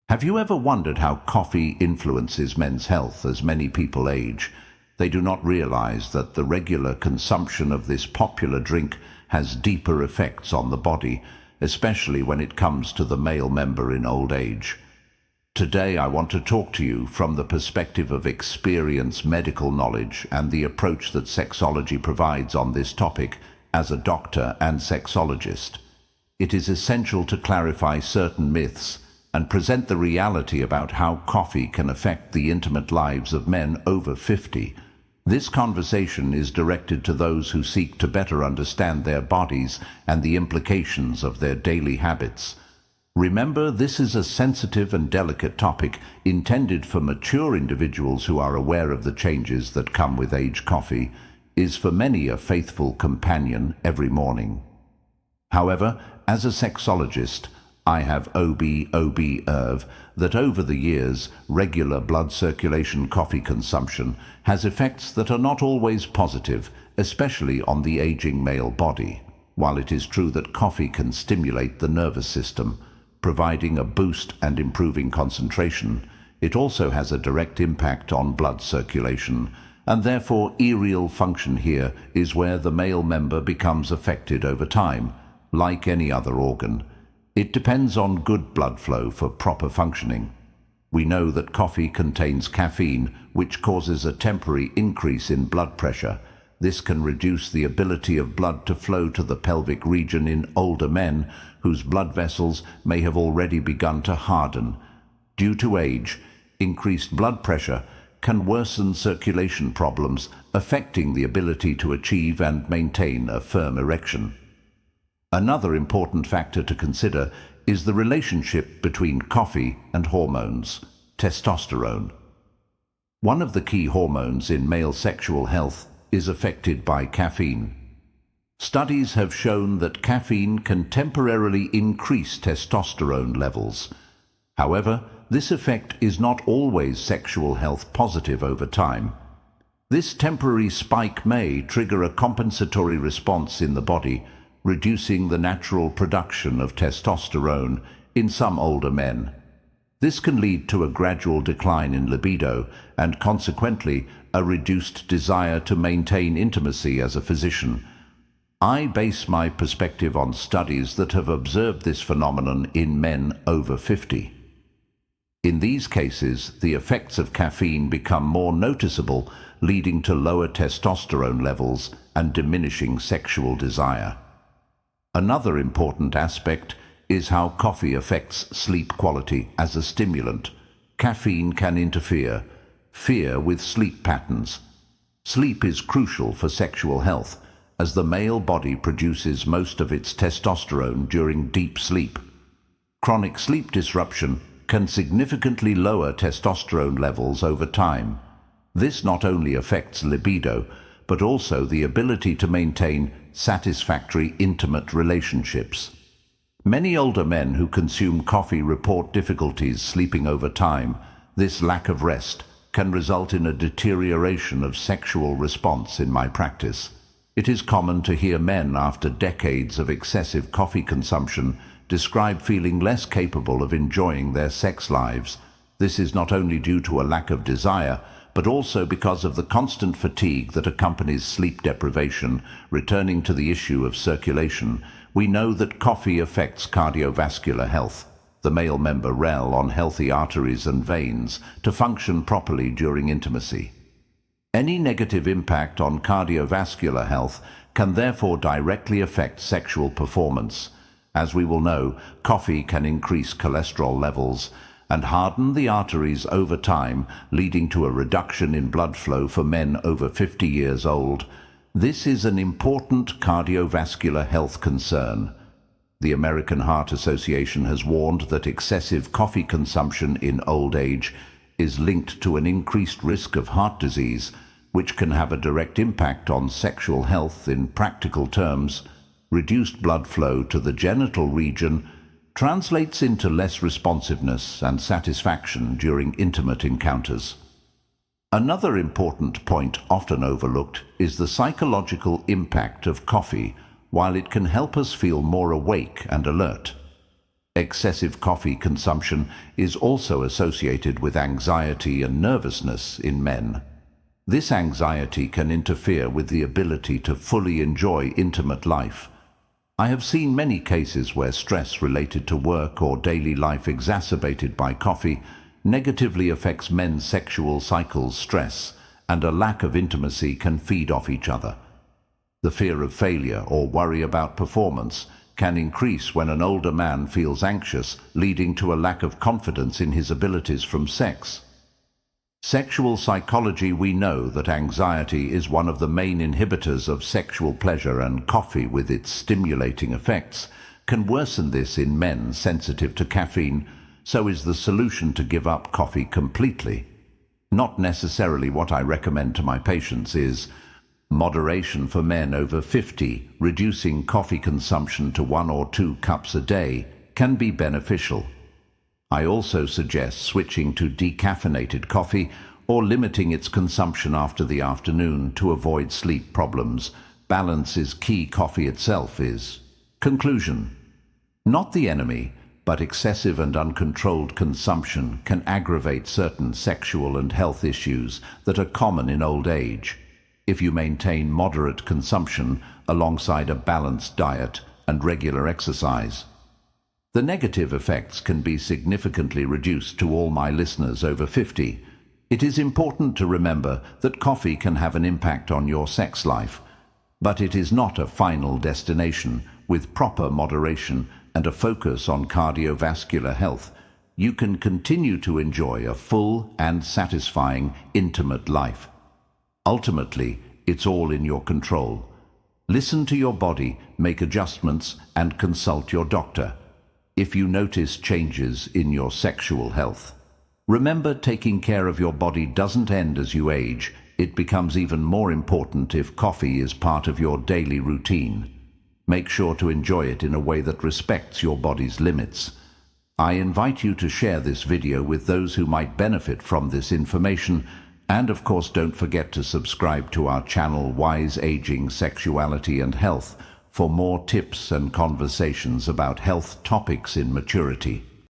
Have you ever wondered how coffee influences men's health as many people age? They do not realize that the regular consumption of this popular drink has deeper effects on the body, especially when it comes to the male member in old age. Today I want to talk to you from the perspective of experience, medical knowledge, and the approach that sexology provides on this topic as a doctor and sexologist. It is essential to clarify certain myths and present the reality about how coffee can affect the intimate lives of men over 50. This conversation is directed to those who seek to better understand their bodies and the implications of their daily habits. Remember, this is a sensitive and delicate topic intended for mature individuals who are aware of the changes that come with age. Coffee is for many a faithful companion every morning. However, as a sexologist, I have observed that over the years, regular blood circulation coffee consumption has effects that are not always positive, especially on the aging male body. While it is true that coffee can stimulate the nervous system, providing a boost and improving concentration, it also has a direct impact on blood circulation, and therefore erectile function here is where the male member becomes affected over time, like any other organ. It depends on good blood flow for proper functioning. We know that coffee contains caffeine, which causes a temporary increase in blood pressure. This can reduce the ability of blood to flow to the pelvic region in older men whose blood vessels may have already begun to harden. Due to age, increased blood pressure can worsen circulation problems, affecting the ability to achieve and maintain a firm erection. Another important factor to consider is the relationship between coffee and hormones, testosterone. One of the key hormones in male sexual health is affected by caffeine. Studies have shown that caffeine can temporarily increase testosterone levels. However, this effect is not always sexual health positive over time. This temporary spike may trigger a compensatory response in the body, reducing the natural production of testosterone in some older men. This can lead to a gradual decline in libido and consequently a reduced desire to maintain intimacy. As a physician, I base my perspective on studies that have observed this phenomenon in men over 50. In these cases, the effects of caffeine become more noticeable, leading to lower testosterone levels and diminishing sexual desire. Another important aspect is how coffee affects sleep quality as a stimulant. Caffeine can interfere with sleep patterns. Sleep is crucial for sexual health, as the male body produces most of its testosterone during deep sleep. Chronic sleep disruption can significantly lower testosterone levels over time. This not only affects libido, but also the ability to maintain satisfactory intimate relationships. Many older men who consume coffee report difficulties sleeping over time. This lack of rest can result in a deterioration of sexual response in my practice. It is common to hear men after decades of excessive coffee consumption describe feeling less capable of enjoying their sex lives. This is not only due to a lack of desire, but also because of the constant fatigue that accompanies sleep deprivation. Returning to the issue of circulation, we know that coffee affects cardiovascular health. The male member relies on healthy arteries and veins to function properly during intimacy. Any negative impact on cardiovascular health can therefore directly affect sexual performance. As we will know, coffee can increase cholesterol levels and harden the arteries over time, leading to a reduction in blood flow for men over 50 years old. This is an important cardiovascular health concern. The American Heart Association has warned that excessive coffee consumption in old age is linked to an increased risk of heart disease, which can have a direct impact on sexual health. In practical terms, reduced blood flow to the genital region translates into less responsiveness and satisfaction during intimate encounters. Another important point often overlooked is the psychological impact of coffee. While it can help us feel more awake and alert, Excessive coffee consumption is also associated with anxiety and nervousness in men. This anxiety can interfere with the ability to fully enjoy intimate life. I have seen many cases where stress related to work or daily life exacerbated by coffee negatively affects men's sexual cycles. Stress and a lack of intimacy can feed off each other. The fear of failure or worry about performance can increase when an older man feels anxious, leading to a lack of confidence in his abilities from sex. Sexual psychology: we know that anxiety is one of the main inhibitors of sexual pleasure, and coffee, with its stimulating effects, can worsen this in men sensitive to caffeine. So is the solution to give up coffee completely? Not necessarily. What I recommend to my patients is moderation for men over 50. Reducing coffee consumption to 1 or 2 cups a day can be beneficial. I also suggest switching to decaffeinated coffee or limiting its consumption after the afternoon to avoid sleep problems. Balance is key. Coffee itself is. Conclusion: not the enemy, but excessive and uncontrolled consumption can aggravate certain sexual and health issues that are common in old age. If you maintain moderate consumption alongside a balanced diet and regular exercise, the negative effects can be significantly reduced. To all my listeners over 50, it is important to remember that coffee can have an impact on your sex life, but it is not a final destination. With proper moderation and a focus on cardiovascular health, you can continue to enjoy a full and satisfying intimate life. Ultimately, it's all in your control. Listen to your body, make adjustments, and consult your doctor if you notice changes in your sexual health. Remember, taking care of your body doesn't end as you age. It becomes even more important if coffee is part of your daily routine. Make sure to enjoy it in a way that respects your body's limits. I invite you to share this video with those who might benefit from this information. And of course, don't forget to subscribe to our channel, Wise Aging, Sexuality and Health, for more tips and conversations about health topics in maturity.